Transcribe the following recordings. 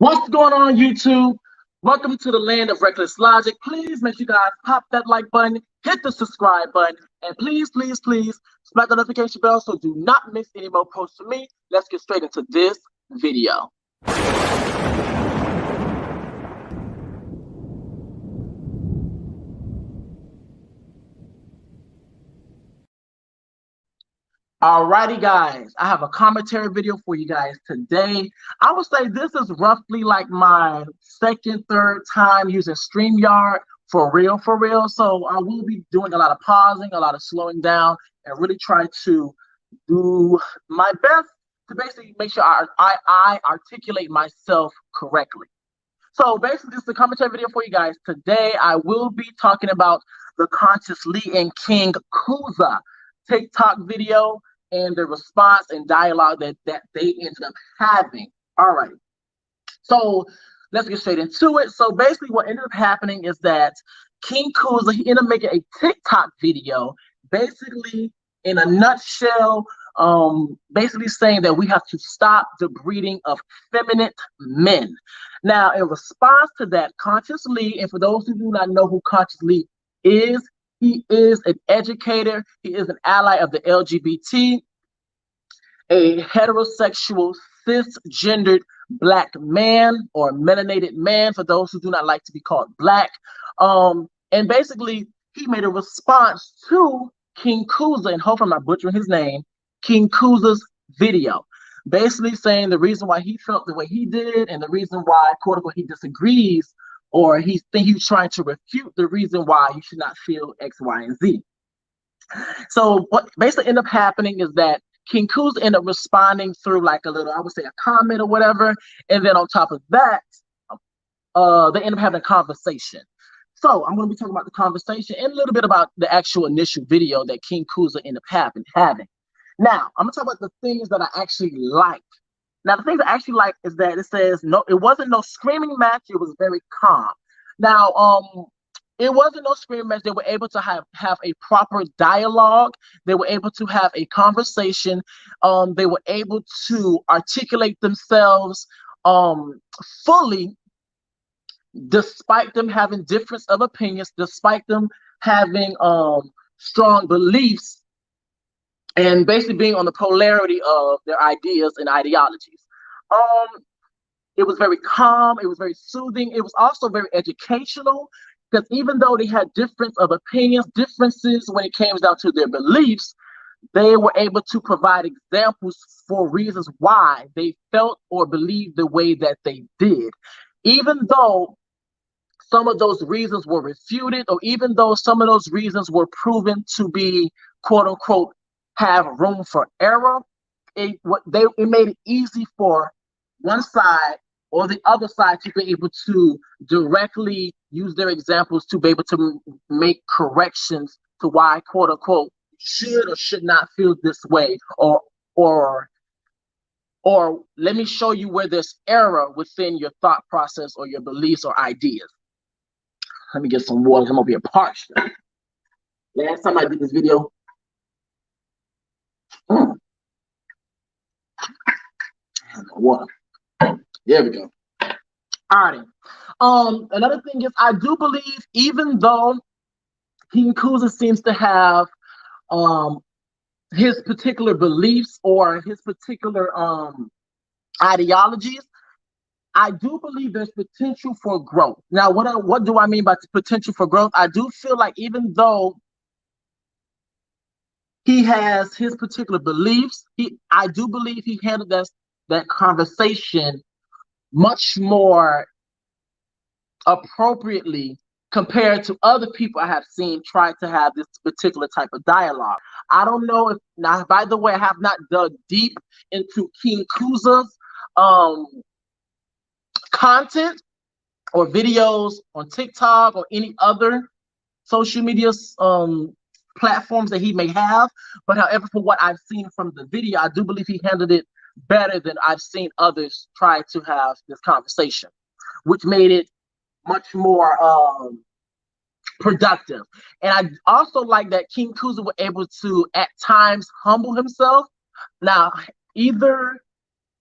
What's going on, YouTube? Welcome to the land of reckless logic. Please make sure you guys pop that like button, hit the subscribe button, and please smack the notification bell so do not miss any more posts from me. Let's get straight into this video. Alrighty, guys, I have a commentary video for you guys today. I would say this is roughly like my second, third time using StreamYard for real. So I will be doing a lot of pausing, a lot of slowing down, and really try to do my best to basically make sure I articulate myself correctly. So basically, this is a commentary video for you guys. Today, I will be talking about the Conscious Lee and King Kuza TikTok video and the response and dialogue that they ended up having. All right, so let's get straight into it. So basically what ended up happening is that King Kuza, he ended up making a TikTok video, basically in a nutshell, basically saying that we have to stop the breeding of feminine men. Now, in response to that, Conscious Lee, and for those who do not know who Conscious Lee is, he is an educator. He is an ally of the LGBT, a heterosexual, cisgendered Black man or melanated man, for those who do not like to be called Black. And basically, he made a response to King Kuza, and hopefully I'm not butchering his name, King Kuza's video, basically saying the reason why he felt the way he did and the reason why, quote unquote, he disagrees, or he's trying to refute the reason why you should not feel X, Y, and Z. So what basically ended up happening is that King Kuza ended up responding through like a little, I would say a comment or whatever. And then on top of that, they ended up having a conversation. So I'm going to be talking about the conversation and a little bit about the actual initial video that King Kuza ended up having. Now, I'm going to talk about the things that I actually like. Now, the things I actually like is that it says, no, it wasn't no screaming match. It was very calm. Now, it wasn't no screaming match. They were able to have a proper dialogue. They were able to have a conversation. They were able to articulate themselves fully, despite them having difference of opinions, despite them having strong beliefs, and basically being on the polarity of their ideas and ideologies. It was very calm. It was very soothing. It was also very educational, because even though they had difference of opinions, differences when it came down to their beliefs, they were able to provide examples for reasons why they felt or believed the way that they did. Even though some of those reasons were refuted, or even though some of those reasons were proven to be, quote unquote, have room for error, it made it easy for one side or the other side to be able to directly use their examples to be able to make corrections to why, quote unquote, should or should not feel this way, or let me show you where there's error within your thought process or your beliefs or ideas. Let me get some water. I'm over here parched. Last time I did this video, water. There we go. Alrighty. Another thing is, I do believe, even though King Kuza seems to have his particular beliefs or his particular ideologies, I do believe there's potential for growth. Now, what do I mean by potential for growth? I do feel like even though he has his particular beliefs, I do believe he handled that conversation much more appropriately compared to other people I have seen try to have this particular type of dialogue. I don't know if, now, by the way, I have not dug deep into King Kuza's content or videos on TikTok or any other social media platforms that he may have, but however, for what I've seen from the video, I do believe he handled it better than I've seen others try to have this conversation, which made it much more productive. And I also like that King Kuza was able to at times humble himself. Now, either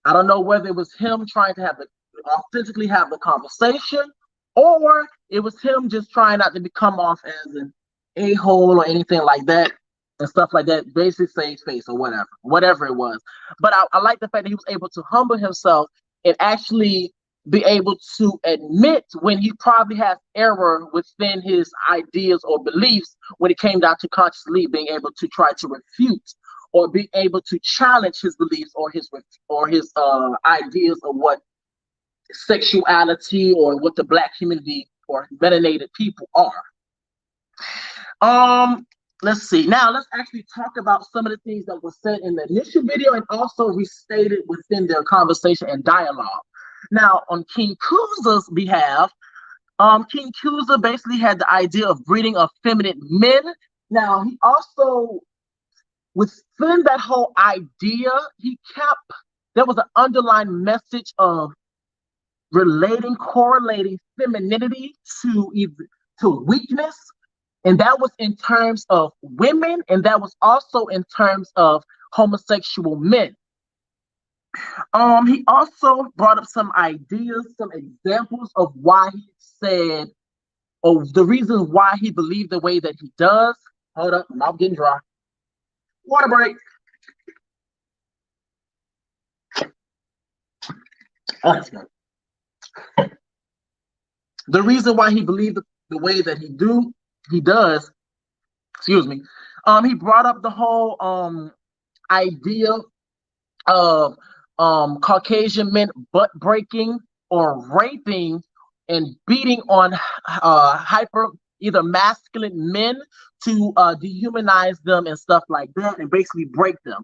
I don't know whether it was him trying to have the authentically have the conversation, or it was him just trying not to become off as an a-hole or anything like that and stuff like that, basically save face or whatever it was. But I like the fact that he was able to humble himself and actually be able to admit when he probably has error within his ideas or beliefs when it came down to consciously being able to try to refute or be able to challenge his beliefs or his ideas of what sexuality or what the Black community or melanated people are. Let's see. Now let's actually talk about some of the things that were said in the initial video and also restated within their conversation and dialogue. Now, on King Kuza's behalf, King Kuza basically had the idea of breeding effeminate men. Now, he also, within that whole idea, there was an underlying message of correlating femininity to weakness. And that was in terms of women, and that was also in terms of homosexual men. He also brought up some ideas, some examples of why he said, or the reasons why he believed the way that he does. Hold up, mouth getting dry. Water break. Oh, that's good. The reason why he believed the way that he does, excuse me, he brought up the whole idea of Caucasian men butt breaking or raping and beating on either masculine men to dehumanize them and stuff like that and basically break them.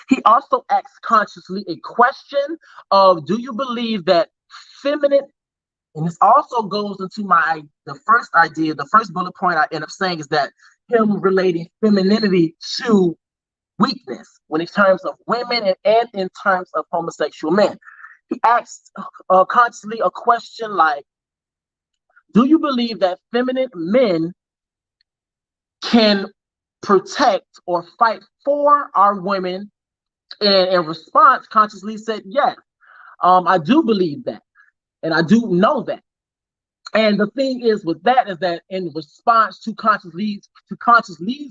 He also asked consciously a question of, do you believe that feminine, and this also goes into the first idea, the first bullet point I end up saying is that him relating femininity to weakness when in terms of women and in terms of homosexual men. He asked consciously a question like, do you believe that feminine men can protect or fight for our women? And in response, consciously said, yes, I do believe that. And I do know that. And the thing is with that is that in response to Conscious Lee's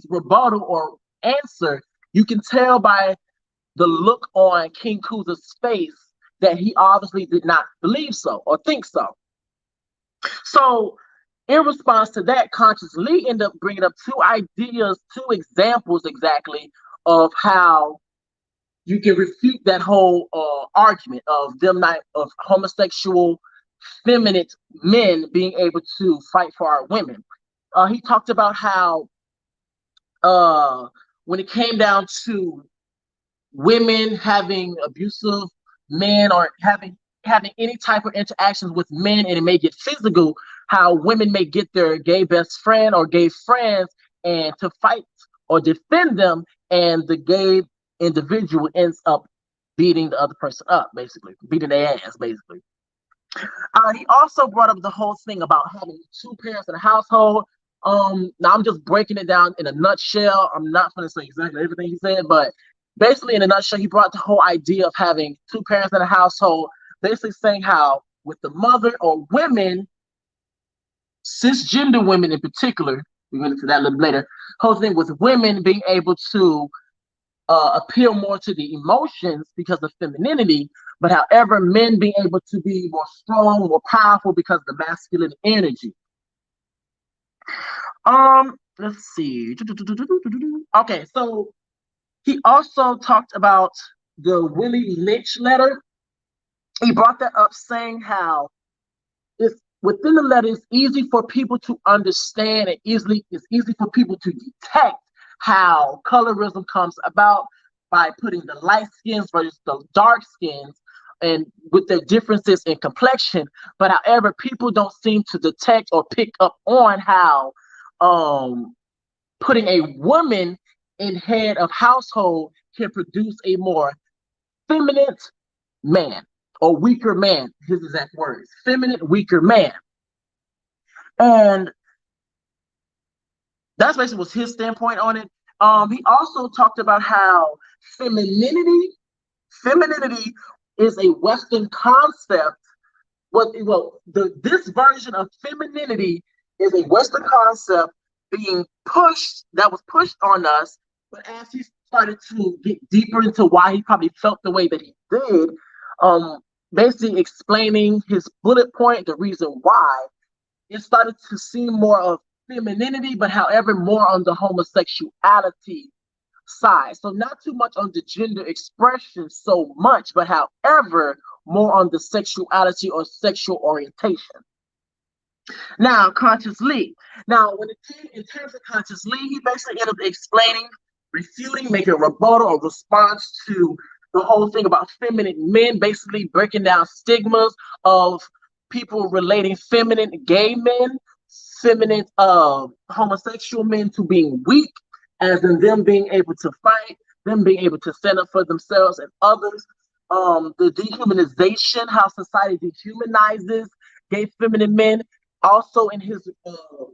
rebuttal or answer, you can tell by the look on King Kuza's face that he obviously did not believe so or think so. So in response to that, Conscious Lee ended up bringing up two examples exactly of how you can refute that whole argument of homosexual feminine men being able to fight for our women. He talked about how when it came down to women having abusive men or having any type of interactions with men and it may get physical, how women may get their gay best friend or gay friends and to fight or defend them, and the gay individual ends up beating the other person up, basically beating their ass, basically. He also brought up the whole thing about having two parents in a household. Now I'm just breaking it down in a nutshell. I'm not going to say exactly everything he said, but basically in a nutshell, he brought the whole idea of having two parents in a household, basically saying how with the mother or women, cisgender women in particular, we're going to get to that a little later, whole thing with women being able to appeal more to the emotions because of femininity, but however, men being able to be more strong, more powerful because of the masculine energy. Let's see. Okay, so he also talked about the Willie Lynch letter. He brought that up saying how it's within the letter, it's easy for people to understand and it's easy for people to detect how colorism comes about by putting the light skins versus the dark skins and with their differences in complexion. But however, people don't seem to detect or pick up on how putting a woman in head of household can produce a more feminine man or weaker man, his exact words, feminine, weaker man. And that's basically was his standpoint on it. He also talked about how femininity is a Western concept. This version of femininity is a Western concept being pushed, that was pushed on us. But as he started to get deeper into why he probably felt the way that he did, um, basically explaining his bullet point, the reason why, it started to seem more of femininity, but however, more on the homosexuality side. So not too much on the gender expression so much, but however, more on the sexuality or sexual orientation. Now, Conscious Lee. Now, when it came in terms of Conscious Lee, he basically ended up explaining, refuting, making a rebuttal or response to the whole thing about feminine men, basically breaking down stigmas of people relating feminine gay men, feminine homosexual men to being weak, as in them being able to fight, them being able to stand up for themselves and others. The dehumanization, how society dehumanizes gay feminine men. Also, in his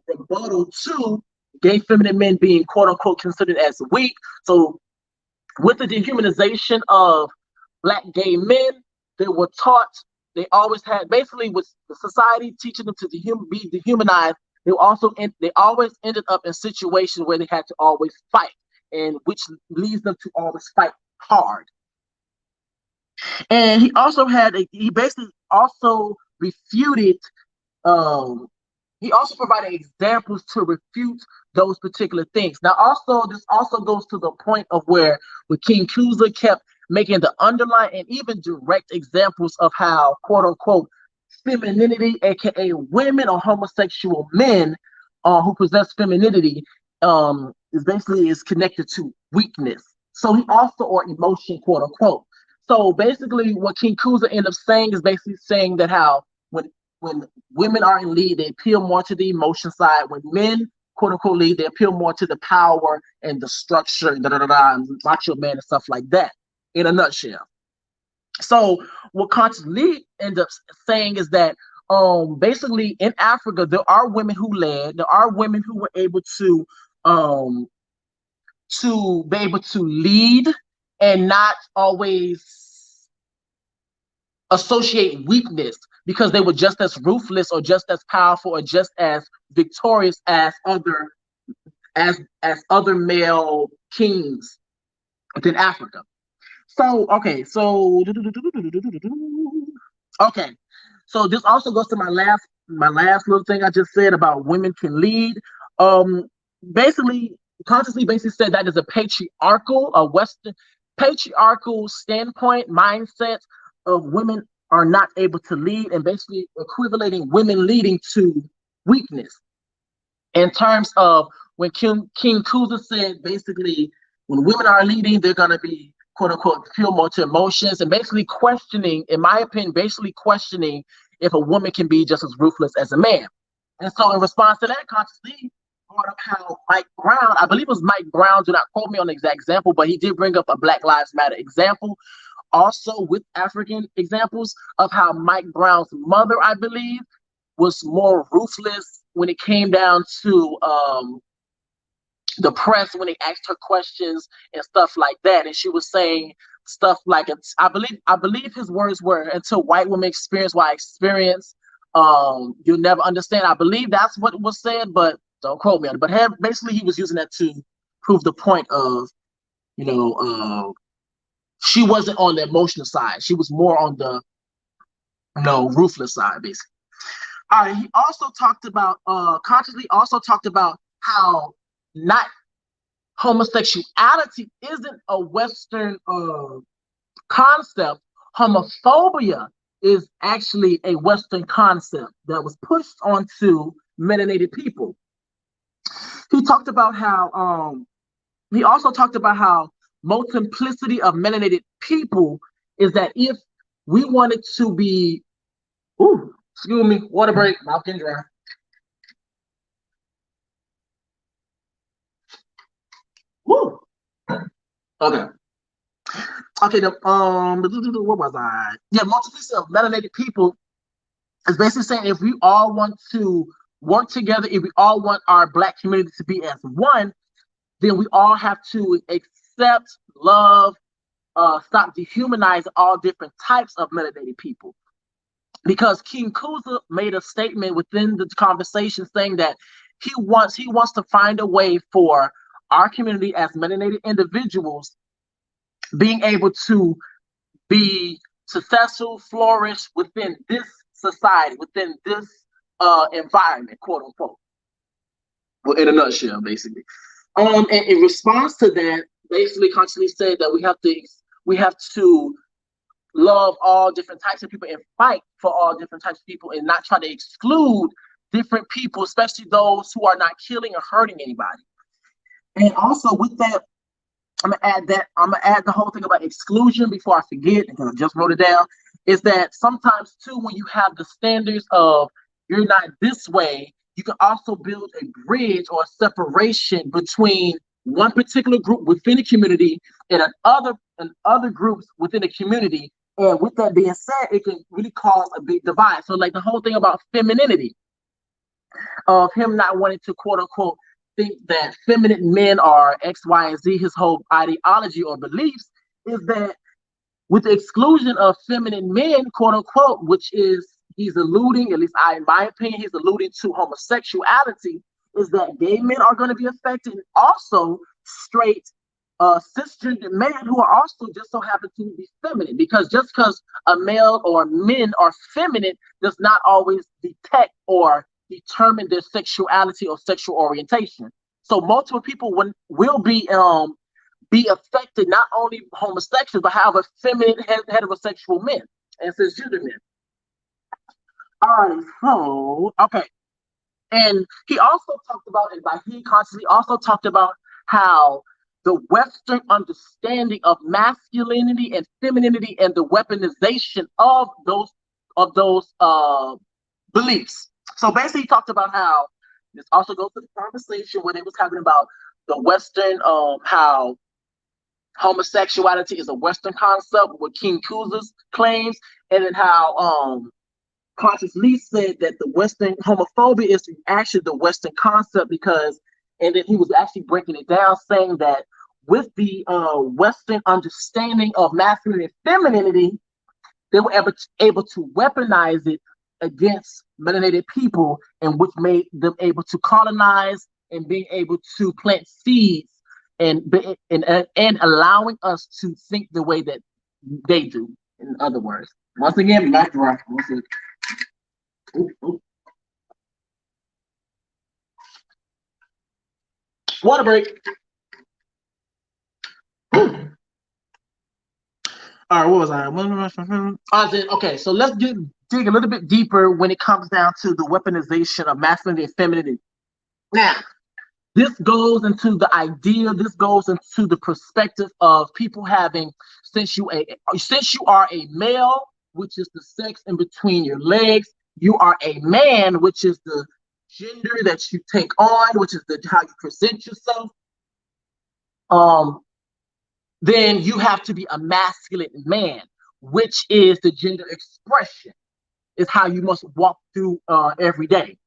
rebuttal to gay feminine men being quote unquote considered as weak. So, with the dehumanization of Black gay men, they were taught, they always had, basically with the society teaching them to be dehumanized, they always ended up in situations where they had to always fight, and which leads them to always fight hard. And he basically also refuted, he also provided examples to refute those particular things. Now, also, this also goes to the point of where King Kuza kept making the underlying and even direct examples of how, quote unquote, femininity, aka women or homosexual men who possess femininity, is connected to weakness. So he also, or emotion, quote unquote. So basically, what King Kuza ended up saying is basically saying that how when women are in lead, they appeal more to the emotion side. When men, quote unquote, lead, they appeal more to the power and the structure, macho man and stuff like that, in a nutshell. So what Conscious Lee ends up saying is that basically in Africa, there are women who led, there are women who were able to be able to lead and not always associate weakness, because they were just as ruthless or just as powerful or just as victorious as other male kings within Africa. So this also goes to my last little thing I just said about women can lead. Basically, consciously said that is a Western patriarchal standpoint, mindset of women are not able to lead, and basically equivalating women leading to weakness. In terms of when King Kuza said, basically, when women are leading, they're going to be, quote unquote, feel more to emotions, and basically questioning, in my opinion, questioning if a woman can be just as ruthless as a man. And so in response to that, consciously brought up how Mike Brown, I believe it was Mike Brown, do not quote me on the exact example, but he did bring up a Black Lives Matter example, also with African examples of how Mike Brown's mother, I believe, was more ruthless when it came down to the press, when they asked her questions and stuff like that. And she was saying stuff like, I believe his words were, until white women experience what I experience, you'll never understand. I believe that's what was said, but don't quote me on it. But basically he was using that to prove the point of, she wasn't on the emotional side. She was more on the ruthless side, basically. All right, he also talked about, consciously also talked about how not homosexuality isn't a Western concept. Homophobia is actually a Western concept that was pushed onto melanated people. He talked about how, he also talked about how multiplicity of melanated people is that if we wanted to be, excuse me, water break, mouth getting dry. Woo. Okay. What was I? Yeah, multiplicity of melanated people is basically saying if we all want to work together, if we all want our Black community to be as one, then we all have to accept, love, stop dehumanizing all different types of melanated people. Because King Kuza made a statement within the conversation saying that he wants to find a way for our community as melanated individuals being able to be successful, flourish within this society, within this environment, quote unquote. Well, in a nutshell, basically. And in response to that, basically consciously said that we have to love all different types of people and fight for all different types of people and not try to exclude different people, especially those who are not killing or hurting anybody. And also with that, I'm gonna add the whole thing about exclusion before I forget, because I just wrote it down, is that sometimes too, when you have the standards of you're not this way, you can also build a bridge or a separation between one particular group within the community and other groups within the community. And with that being said, it can really cause a big divide. So like the whole thing about femininity, of him not wanting to quote unquote think that feminine men are X, Y, and Z, his whole ideology or beliefs is that with the exclusion of feminine men, quote unquote, which is he's alluding, at least in my opinion, he's alluding to homosexuality, is that gay men are going to be affected, and also straight cisgender men who are also just so happen to be feminine, because just because a male or men are feminine does not always detect or determine their sexuality or sexual orientation. So multiple people will be affected, not only homosexuals, but however feminine heterosexual men and cisgender men. All right, so okay. And he also talked about, and by he consciously also talked about how the Western understanding of masculinity and femininity and the weaponization of those beliefs. So basically, he talked about how this also goes to the conversation where they was talking about the Western, how homosexuality is a Western concept, what King Kuza's claims, and then how Conscious Lee said that the Western homophobia is actually the Western concept, because, and then he was actually breaking it down, saying that with the Western understanding of masculinity and femininity, they were able to weaponize it against melanated people, and which made them able to colonize and being able to plant seeds and allowing us to think the way that they do. In other words, once again, black rock. Water break. All right, what was I? Okay, so let's dig a little bit deeper when it comes down to the weaponization of masculinity and femininity. Now, this goes into the idea, this goes into the perspective of people having, since you are a male, which is the sex in between your legs, you are a man, which is the gender that you take on, which is how you present yourself. Then you have to be a masculine man, which is the gender expression, is how you must walk through everyday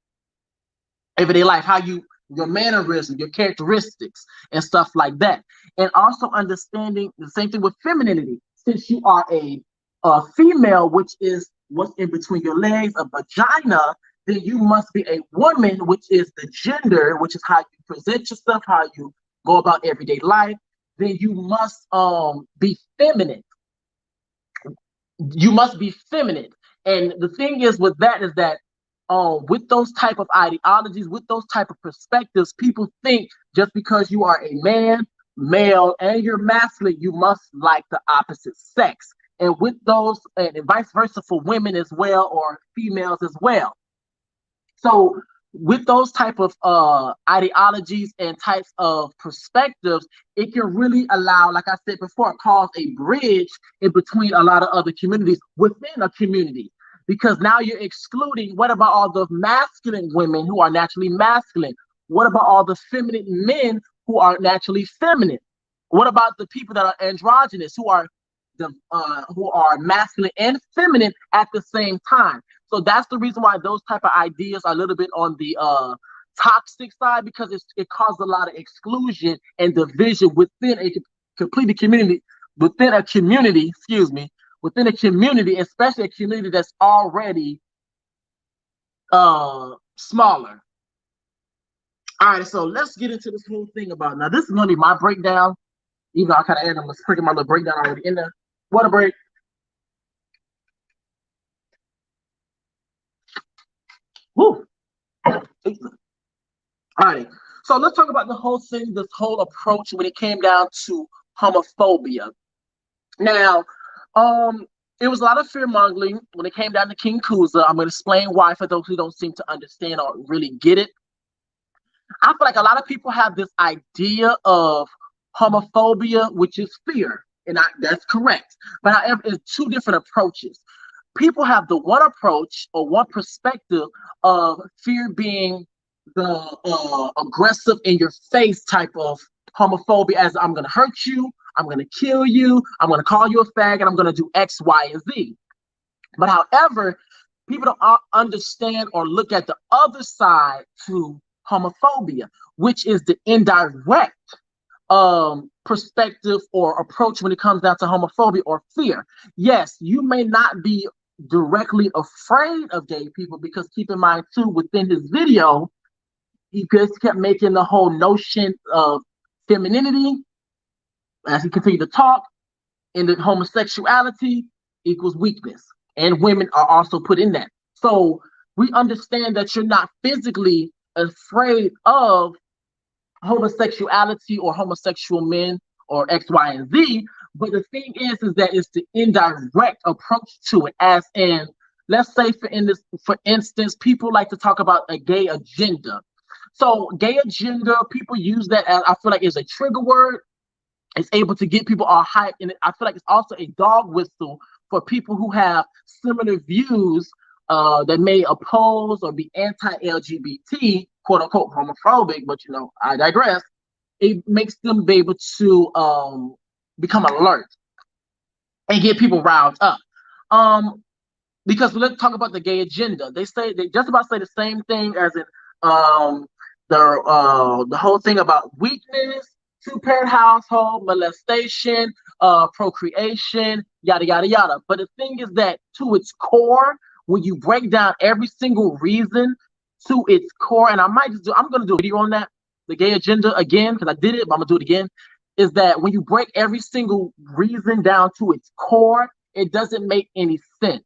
life, how your mannerism, your characteristics, and stuff like that. And also understanding the same thing with femininity. Since you are a female, which is what's in between your legs, a vagina, then you must be a woman, which is the gender, which is how you present yourself, how you go about everyday life. Then you must be feminine. You must be feminine. And the thing is with that is that with those type of ideologies, with those type of perspectives, people think just because you are a man, male, and you're masculine, you must like the opposite sex. And with those, and vice versa for women as well, or females as well. So with those type of ideologies and types of perspectives, it can really allow, like I said before, cause a bridge in between a lot of other communities within a community. Because now you're excluding, what about all the masculine women who are naturally masculine? What about all the feminine men who are naturally feminine? What about the people that are androgynous, who are masculine and feminine at the same time? So that's the reason why those type of ideas are a little bit on the toxic side, because it causes a lot of exclusion and division within a complete community within a community, within a community, especially a community that's already smaller. All right, so let's get into this whole thing about, now this is gonna be my breakdown, even though I kind of ended up freaking my little breakdown already in there. Water break. Woo. All right, so let's talk about the whole thing, this whole approach when it came down to homophobia. Now, it was a lot of fear mongering when it came down to King Kuza. I'm going to explain why for those who don't seem to understand or really get it. I feel like a lot of people have this idea of homophobia, which is fear, and that's correct. But however, it's two different approaches. People have the one approach or one perspective of fear being the aggressive in your face type of homophobia, as I'm going to hurt you, I'm going to kill you, I'm going to call you a fag, and I'm going to do X, Y, and Z. But however, people don't understand or look at the other side to homophobia, which is the indirect perspective or approach when it comes down to homophobia or fear. Yes, you may not be directly afraid of gay people, because keep in mind too, within his video, he just kept making the whole notion of femininity as he continued to talk, and that homosexuality equals weakness, and women are also put in that. So we understand that you're not physically afraid of homosexuality or homosexual men or X, Y, and Z. But the thing is that it's the indirect approach to it. As in, let's say for instance, people like to talk about a gay agenda. So gay agenda, people use that as, I feel like, is a trigger word. It's able to get people all hyped, and I feel like it's also a dog whistle for people who have similar views that may oppose or be anti-LGBT, quote unquote homophobic, but you know, I digress. It makes them be able to become alert and get people riled up. Because let's talk about the gay agenda. They just about say the same thing as in the whole thing about weakness, two-parent household, molestation, procreation, yada yada yada. But the thing is that to its core, when you break down every single reason to its core, and I'm gonna do a video on that, the gay agenda again, because I did it, but I'm gonna do it again, is that when you break every single reason down to its core, it doesn't make any sense.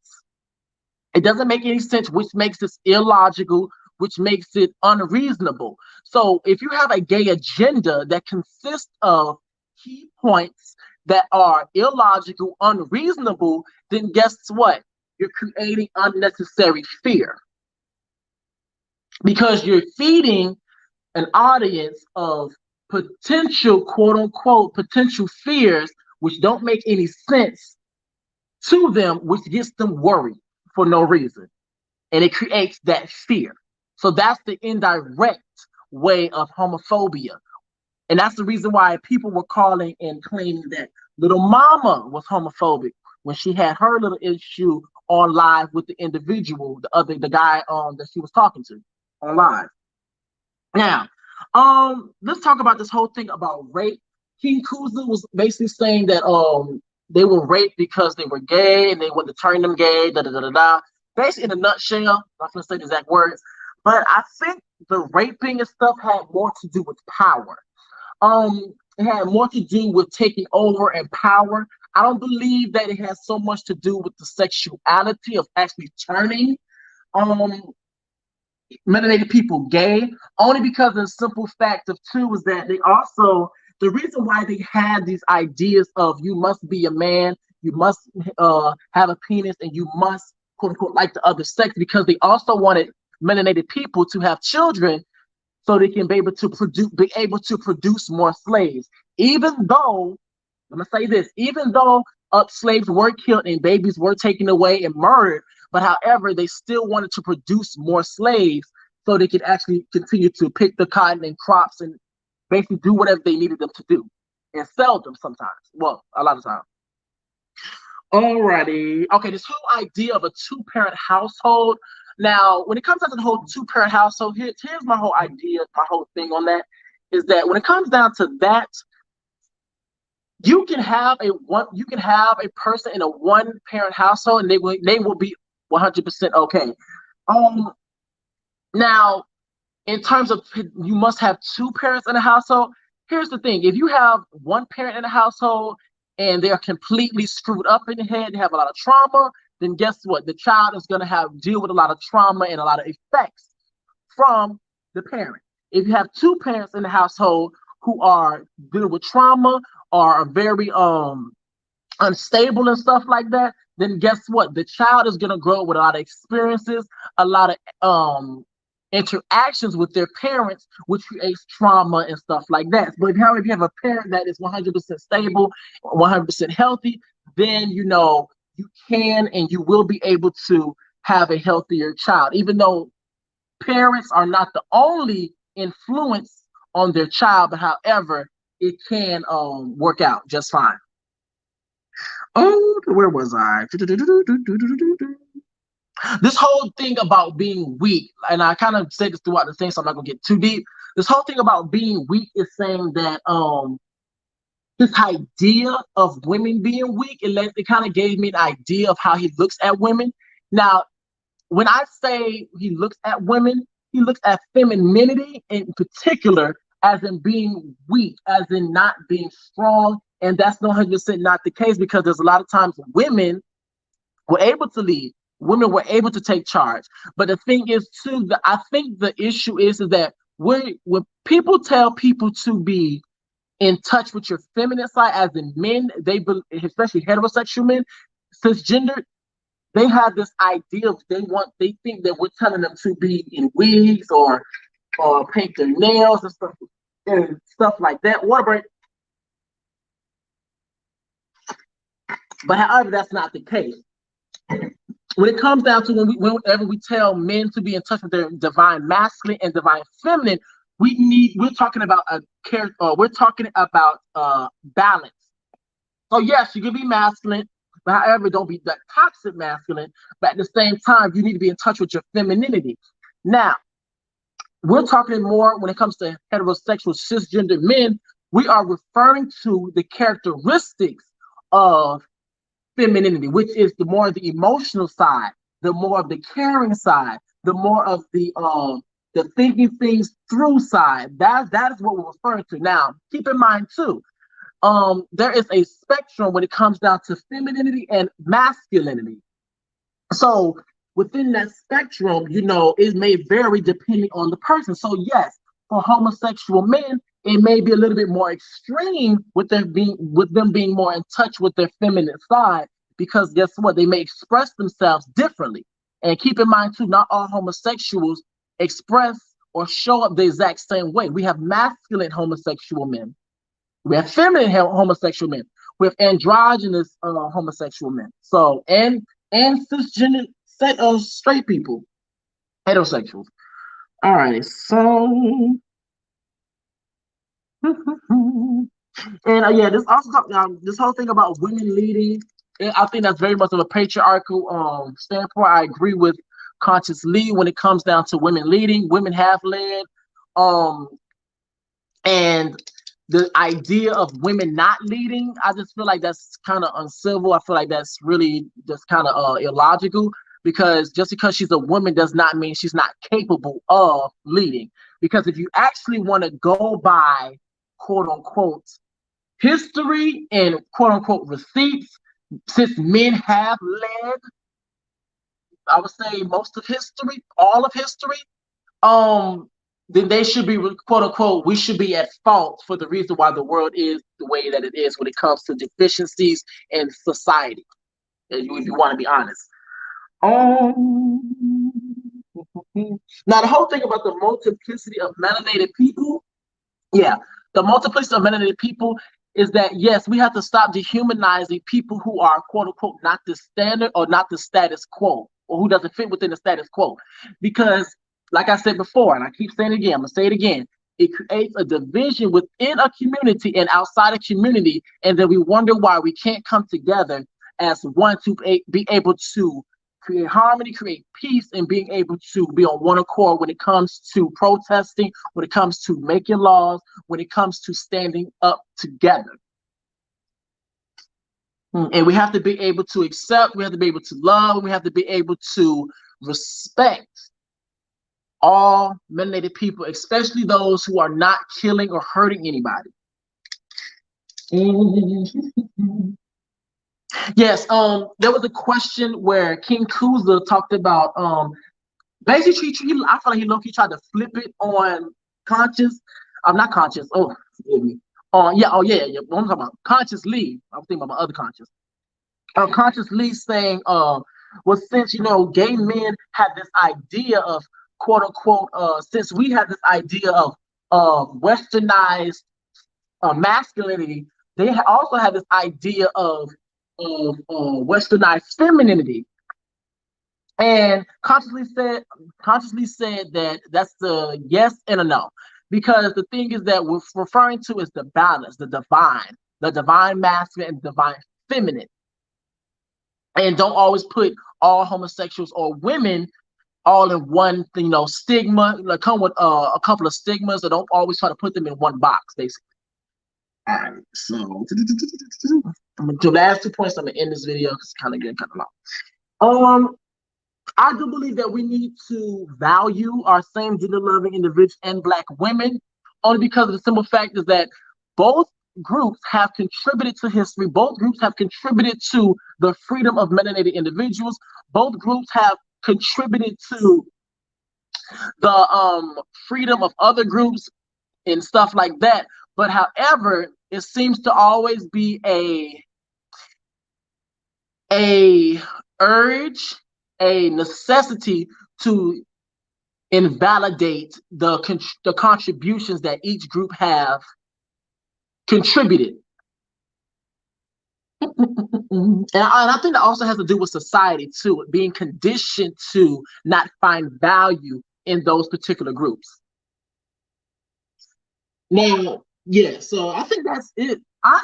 It doesn't make any sense, which makes this illogical, which makes it unreasonable. So if you have a gay agenda that consists of key points that are illogical, unreasonable, then guess what? You're creating unnecessary fear, because you're feeding an audience of potential, quote unquote, potential fears, which don't make any sense to them, which gets them worried for no reason. And it creates that fear. So that's the indirect way of homophobia. And that's the reason why people were calling and claiming that Little Mama was homophobic when she had her little issue on live with the individual, the guy that she was talking to on live. Now, let's talk about this whole thing about rape. King Kuza was basically saying that they were raped because they were gay and they wanted to turn them gay, da da da da da. Basically, in a nutshell, I'm not gonna say the exact words, but I think the raping and stuff had more to do with power. It had more to do with taking over and power. I don't believe that it has so much to do with the sexuality of actually turning melanated people gay, only because of the simple fact of too is that they also, the reason why they had these ideas of you must be a man, you must have a penis, and you must quote unquote like the other sex, because they also wanted melanated people to have children so they can be able to produce more slaves. Even though, I'm gonna say this, even though slaves were killed and babies were taken away and murdered, but however, they still wanted to produce more slaves so they could actually continue to pick the cotton and crops and basically do whatever they needed them to do and sell them sometimes. Well, a lot of times. Alrighty. Okay, this whole idea of a two-parent household. Now, when it comes down to the whole two-parent household, here's my whole idea, my whole thing on that, is that when it comes down to that, you can have a person in a one parent household and they will be 100% okay. Um Now, in terms of you must have two parents in a household, here's the thing. If you have one parent in a household and they're completely screwed up in the head, they have a lot of trauma, then guess what? The child is going to have deal with a lot of trauma and a lot of effects from the parent. If you have two parents in the household who are dealing with trauma or are very unstable and stuff like that, then guess what? The child is going to grow with a lot of experiences, a lot of interactions with their parents, which creates trauma and stuff like that. But if you have a parent that is 100% stable, 100% healthy, then you can and you will be able to have a healthier child, even though parents are not the only influence on their child, but however, it can work out just fine. Oh, where was I? This whole thing about being weak, and I kind of said this throughout the thing, so I'm not gonna get too deep. This whole thing about being weak is saying that this idea of women being weak, it kind of gave me an idea of how he looks at women. Now, when I say he looks at women, he looks at femininity in particular as in being weak, as in not being strong. And that's 100% not the case, because there's a lot of times women were able to lead, women were able to take charge. But the thing is, too, I think the issue is that when people tell people to be in touch with your feminine side, as in men, especially heterosexual men, cisgender, they have this idea of they think that we're telling them to be in wigs or paint their nails and stuff like that. Water break. But however, that's not the case. When it comes down to whenever we tell men to be in touch with their divine masculine and divine feminine, we're talking about a character, we're talking about balance. So yes, you can be masculine, but however, don't be that toxic masculine. But at the same time, you need to be in touch with your femininity. Now, we're talking more when it comes to heterosexual cisgender men. We are referring to the characteristics of femininity, which is the more of the emotional side, the more of the caring side, the more of the thinking things through side. That is what we're referring to. Now, keep in mind too, there is a spectrum when it comes down to femininity and masculinity. So within that spectrum, it may vary depending on the person. So yes, for homosexual men, it may be a little bit more extreme with them being more in touch with their feminine side, because guess what? They may express themselves differently. And keep in mind too, not all homosexuals express or show up the exact same way. We have masculine homosexual men. We have feminine homosexual men. We have androgynous homosexual men. So and cisgender set of straight people, heterosexuals. All right, so and yeah, this whole thing about women leading, I think that's very much of a patriarchal standpoint. I agree with Conscious Lee when it comes down to women leading. Women have led, and the idea of women not leading, I just feel like that's kind of uncivil. I feel like that's really just kind of illogical, because just because she's a woman does not mean she's not capable of leading. Because if you actually want to go by quote unquote history and quote unquote receipts, since men have led, I would say most of history, all of history, then they should be quote unquote, we should be at fault for the reason why the world is the way that it is when it comes to deficiencies in society, if you want to be honest. Now the whole thing about the multiplicity of melanated people, yeah, the multiplicity of melanated people is that yes, we have to stop dehumanizing people who are quote unquote not the standard or not the status quo, or who doesn't fit within the status quo. Because like I said before, and I keep saying it again, I'm gonna say it again, it creates a division within a community and outside a community, and then we wonder why we can't come together as one to be able to create harmony, create peace, and being able to be on one accord when it comes to protesting, when it comes to making laws, when it comes to standing up together. And we have to be able to accept, we have to be able to love, and we have to be able to respect all melanated people, especially those who are not killing or hurting anybody. Yes, there was a question where King Kuza talked about basically I feel like he low-key tried to flip it on conscious. I'm not conscious. Oh, forgive me. Yeah, what I'm talking about. Conscious Lee. I was thinking about my other conscious. Conscious Lee saying, well, since gay men had this idea of quote unquote, since we had this idea of westernized masculinity, they also have this idea of westernized femininity. And consciously said that that's the yes and a no, because the thing is that we're referring to is the balance, the divine masculine and divine feminine, and don't always put all homosexuals or women all in one stigma. Like come with a couple of stigmas, or don't always try to put them in one box, basically. All right, so I'm gonna do the last 2 points. I'm gonna end this video because it's kind of getting kind of long. I do believe that we need to value our same gender-loving individuals and Black women, only because of the simple fact is that both groups have contributed to history. Both groups have contributed to the freedom of melanated individuals. Both groups have contributed to the freedom of other groups and stuff like that. But however, it seems to always be a urge, a necessity to invalidate the contributions that each group have contributed. And I think that also has to do with society too, being conditioned to not find value in those particular groups. Now, yeah, so I think that's it. I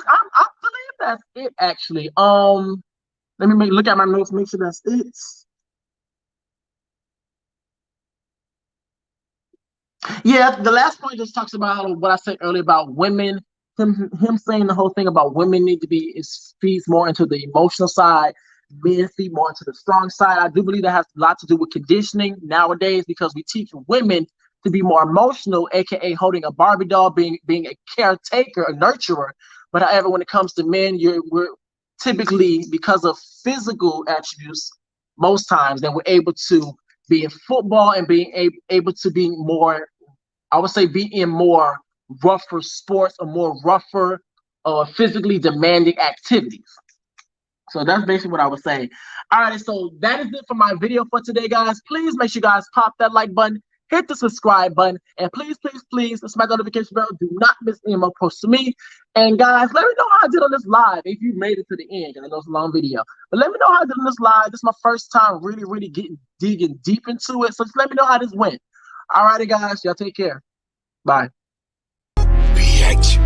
believe that's it actually. Let me look at my notes, make sure that's it. Yeah, the last point just talks about what I said earlier about women. Him saying the whole thing about women need to be feeds more into the emotional side, men feed more into the strong side. I do believe that has a lot to do with conditioning nowadays, because we teach women to be more emotional, aka holding a Barbie doll, being a caretaker, a nurturer. But however, when it comes to men, we're typically, because of physical attributes, most times that we're able to be in football and being able to be more, I would say, be in more rougher sports or more rougher physically demanding activities. So that's basically what I was saying. All right, so that is it for my video for today, guys. Please make sure you guys pop that like button, hit the subscribe button, and please smash the notification bell. Do not miss any more posts from me. And guys, let me know how I did on this live if you made it to the end, because I know it's a long video. But let me know how I did on this dive. This is my first time really digging deep into it. So just let me know how this went. All righty, guys. Y'all take care. Bye. Reaction.